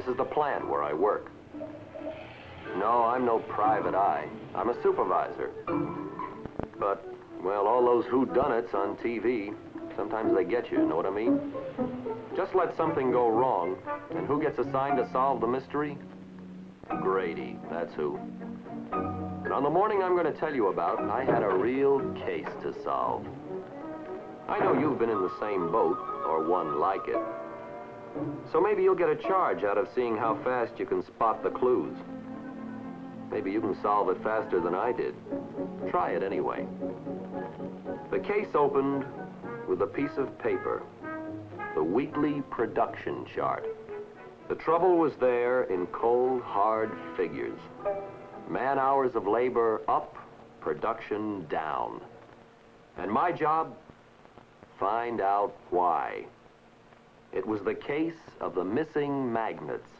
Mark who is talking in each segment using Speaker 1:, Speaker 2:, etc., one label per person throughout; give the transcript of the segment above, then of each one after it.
Speaker 1: is the plant where I work. No, I'm no private eye. I'm a supervisor. But, well, all those whodunits on TV, sometimes they get you, know what I mean? Just let something go wrong, and who gets assigned to solve the mystery? Grady, that's who. And on the morning I'm going to tell you about, I had a real case to solve. I know you've been in the same boat, or one like it. So maybe you'll get a charge out of seeing how fast you can spot the clues. Maybe you can solve it faster than I did. Try it anyway. The case opened with a piece of paper, the weekly production chart. The trouble was there in cold, hard figures. Man-hours of labor up, production down. And my job? Find out why. It was the case of the missing magnets.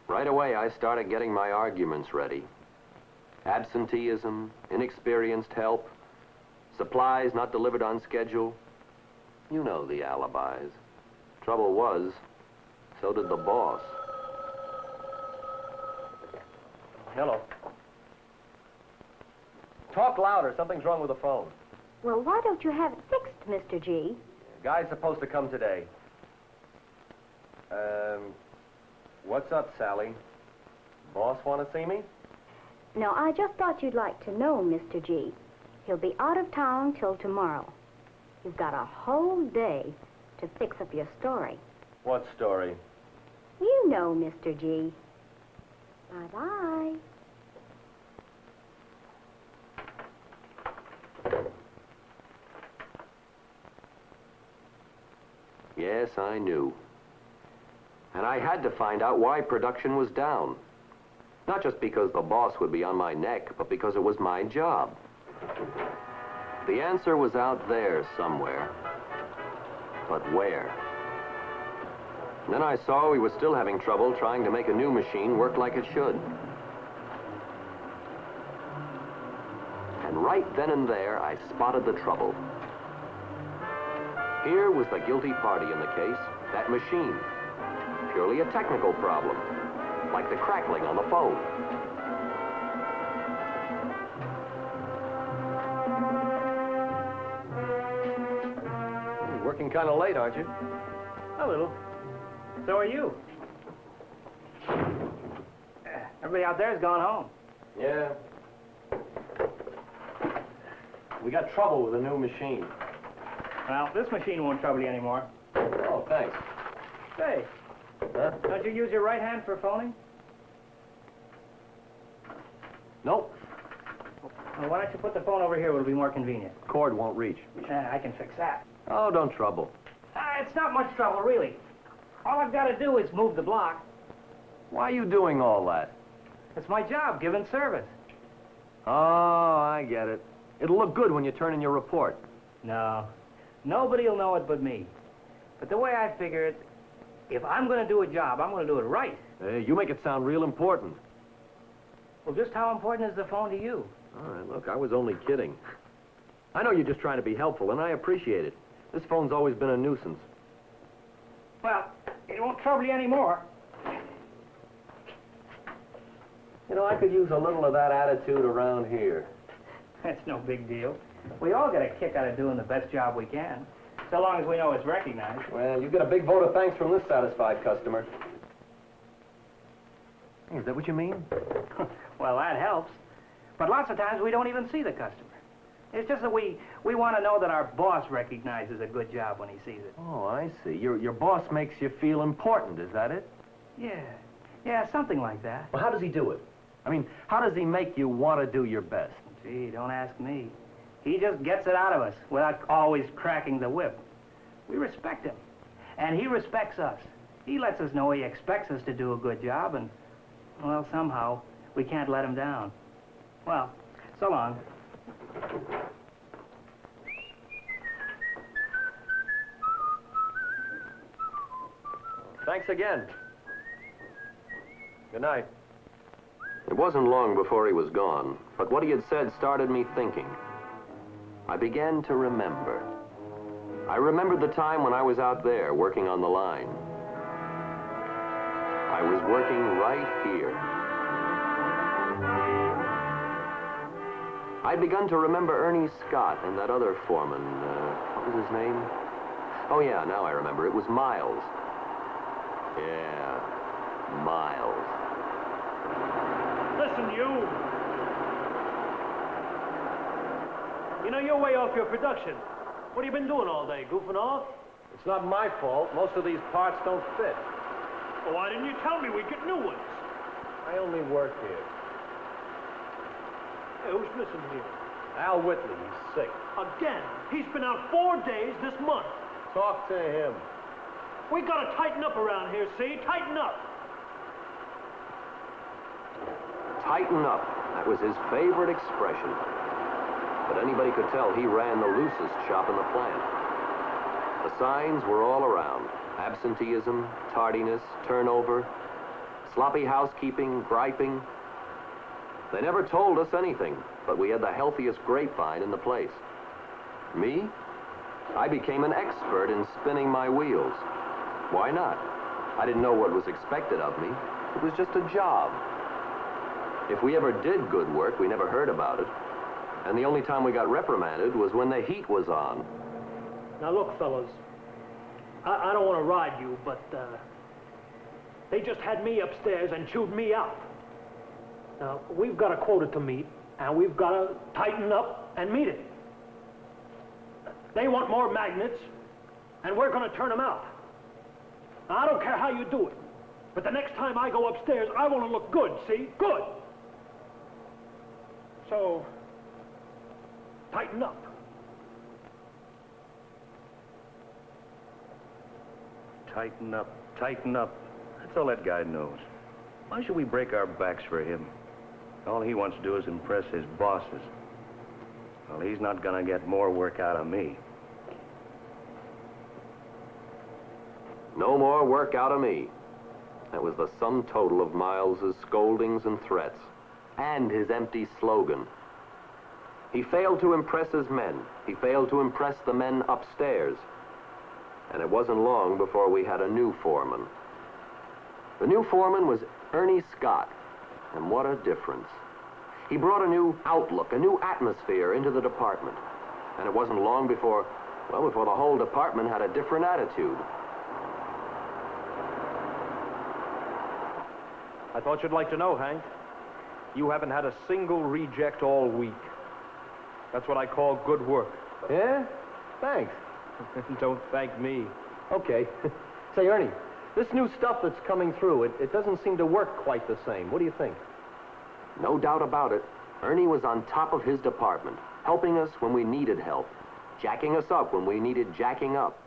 Speaker 1: Right away, I started getting my arguments ready. Absenteeism, inexperienced help, supplies not delivered on schedule. You know the alibis. Trouble was, so did the boss. Hello. Talk louder. Something's wrong with the phone.
Speaker 2: Well, why don't you have it fixed, Mr. G?
Speaker 1: Guy's supposed to come today. What's up, Sally? Boss want to see me?
Speaker 2: No, I just thought you'd like to know, Mr. G. He'll be out of town till tomorrow. You've got a whole day to fix up your story.
Speaker 1: What story?
Speaker 2: You know, Mr. G. Bye-bye.
Speaker 1: Yes, I knew. And I had to find out why production was down. Not just because the boss would be on my neck, but because it was my job. The answer was out there somewhere. But where? And then I saw we were still having trouble trying to make a new machine work like it should. And right then and there, I spotted the trouble. Here was the guilty party in the case, that machine. Purely a technical problem, like the crackling on the phone. You're working kind of late, aren't you?
Speaker 3: A little. So are you. Everybody out there's gone home.
Speaker 1: Yeah. We got trouble with a new machine.
Speaker 3: Well, this machine won't trouble you anymore.
Speaker 1: Oh, thanks.
Speaker 3: Say,
Speaker 1: Huh?
Speaker 3: don't you use your right hand for phoning?
Speaker 1: Nope.
Speaker 3: Well, why don't you put the phone over here? It'll be more convenient.
Speaker 1: Cord won't reach.
Speaker 3: I can fix that.
Speaker 1: Oh, don't trouble.
Speaker 3: It's not much trouble, really. All I've got to do is move the block.
Speaker 1: Why are you doing all that?
Speaker 3: It's my job, giving service.
Speaker 1: Oh, I get it. It'll look good when you turn in your report.
Speaker 3: No, nobody will know it but me. But the way I figure it, if I'm going to do a job, I'm going to do it right.
Speaker 1: Hey, you make it sound real important.
Speaker 3: Well, just how important is the phone to you?
Speaker 1: All right, look, I was only kidding. I know you're just trying to be helpful, and I appreciate it. This phone's always been a nuisance.
Speaker 3: Well, it won't trouble you anymore.
Speaker 1: You know, I could use a little of that attitude around here.
Speaker 3: That's no big deal. We all get a kick out of doing the best job we can, so long as we know it's recognized.
Speaker 1: Well, you get a big vote of thanks from this satisfied customer. Is that what you mean?
Speaker 3: Well, that helps. But lots of times we don't even see the customer. It's just that we want to know that our boss recognizes a good job when he sees it.
Speaker 1: Oh, I see. Your boss makes you feel important, is that it?
Speaker 3: Yeah, something like that.
Speaker 1: Well, how does he do it? I mean, how does he make you want to do your best?
Speaker 3: Gee, don't ask me. He just gets it out of us without always cracking the whip. We respect him, and he respects us. He lets us know he expects us to do a good job, and, well, somehow, we can't let him down. Well, so long.
Speaker 1: Thanks again. Good night. It wasn't long before he was gone, but what he had said started me thinking. I began to remember. I remembered the time when I was out there working on the line. I was working right here. I'd begun to remember Ernie Scott and that other foreman. What was his name? Oh, yeah, now I remember. It was Miles. Yeah, Miles.
Speaker 4: Listen, you. You know, you're way off your production. What have you been doing all day? Goofing off?
Speaker 5: It's not my fault. Most of these parts don't fit.
Speaker 4: Well, why didn't you tell me we'd get new ones?
Speaker 5: I only work here.
Speaker 4: Hey, who's missing here?
Speaker 5: Al Whitley, he's sick.
Speaker 4: Again. He's been out 4 days this month.
Speaker 5: Talk to him.
Speaker 4: We gotta tighten up around here, see? Tighten up.
Speaker 1: Tighten up. That was his favorite expression. But anybody could tell he ran the loosest shop in the plant. The signs were all around. Absenteeism, tardiness, turnover, sloppy housekeeping, griping. They never told us anything, but we had the healthiest grapevine in the place. Me? I became an expert in spinning my wheels. Why not? I didn't know what was expected of me. It was just a job. If we ever did good work, we never heard about it. And the only time we got reprimanded was when the heat was on.
Speaker 4: Now, look, fellas. I don't want to ride you, but they just had me upstairs and chewed me out. Now, we've got a quota to meet, and we've got to tighten up and meet it. They want more magnets, and we're going to turn them out. Now, I don't care how you do it, but the next time I go upstairs, I want to look good, see? Good. So, tighten up.
Speaker 6: Tighten up, tighten up. That's all that guy knows. Why should we break our backs for him? All he wants to do is impress his bosses. Well, he's not gonna get more work out of me.
Speaker 1: No more work out of me. That was the sum total of Miles's scoldings and threats, and his empty slogan. He failed to impress his men. He failed to impress the men upstairs. And it wasn't long before we had a new foreman. The new foreman was Ernie Scott, and what a difference. He brought a new outlook, a new atmosphere into the department. And it wasn't long before the whole department had a different attitude.
Speaker 5: I thought you'd like to know, Hank. You haven't had a single reject all week. That's what I call good work.
Speaker 7: Yeah? Thanks.
Speaker 5: Don't thank me.
Speaker 7: Okay. Say, Ernie, this new stuff that's coming through, it doesn't seem to work quite the same. What do you think?
Speaker 1: No doubt about it. Ernie was on top of his department, helping us when we needed help, jacking us up when we needed jacking up.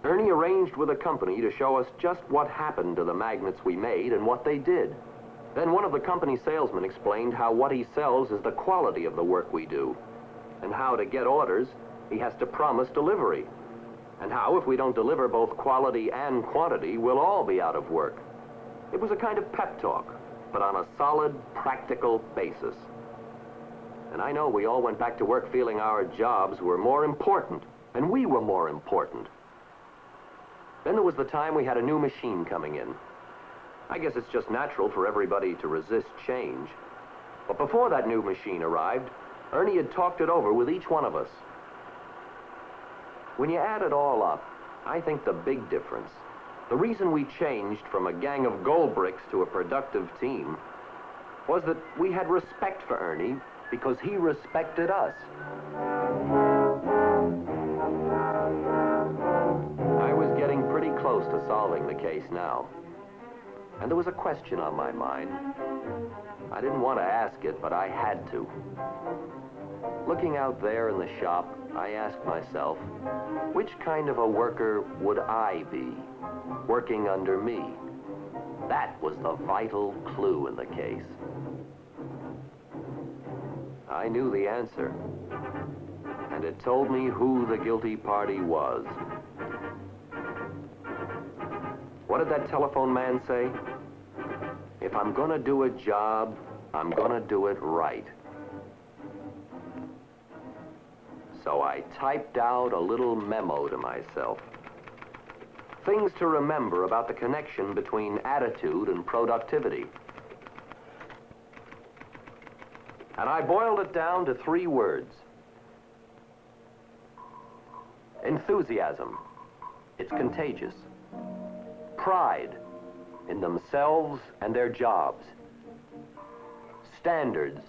Speaker 1: Ernie arranged with a company to show us just what happened to the magnets we made and what they did. Then one of the company salesmen explained how what he sells is the quality of the work we do, and how to get orders, he has to promise delivery, and how if we don't deliver both quality and quantity, we'll all be out of work. It was a kind of pep talk, but on a solid, practical basis. And I know we all went back to work feeling our jobs were more important, and we were more important. Then there was the time we had a new machine coming in. I guess it's just natural for everybody to resist change. But before that new machine arrived, Ernie had talked it over with each one of us. When you add it all up, I think the big difference, the reason we changed from a gang of gold bricks to a productive team, was that we had respect for Ernie because he respected us. I was getting pretty close to solving the case now. And there was a question on my mind. I didn't want to ask it, but I had to. Looking out there in the shop, I asked myself, which kind of a worker would I be, working under me? That was the vital clue in the case. I knew the answer, and it told me who the guilty party was. What did that telephone man say? If I'm gonna do a job, I'm gonna do it right. So I typed out a little memo to myself. Things to remember about the connection between attitude and productivity. And I boiled it down to 3 words. Enthusiasm. It's contagious. Pride in themselves and their jobs. Standards.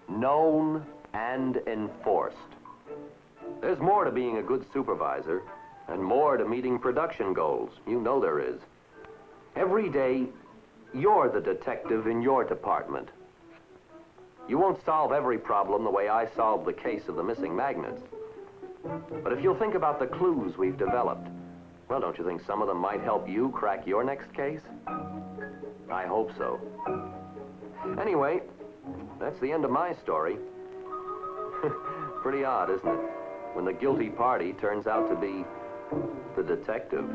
Speaker 1: Known and enforced. There's more to being a good supervisor and more to meeting production goals. You know there is. Every day, you're the detective in your department. You won't solve every problem the way I solved the case of the missing magnets. But if you'll think about the clues we've developed, well, don't you think some of them might help you crack your next case? I hope so. Anyway, that's the end of my story. Pretty odd, isn't it? When the guilty party turns out to be the detective.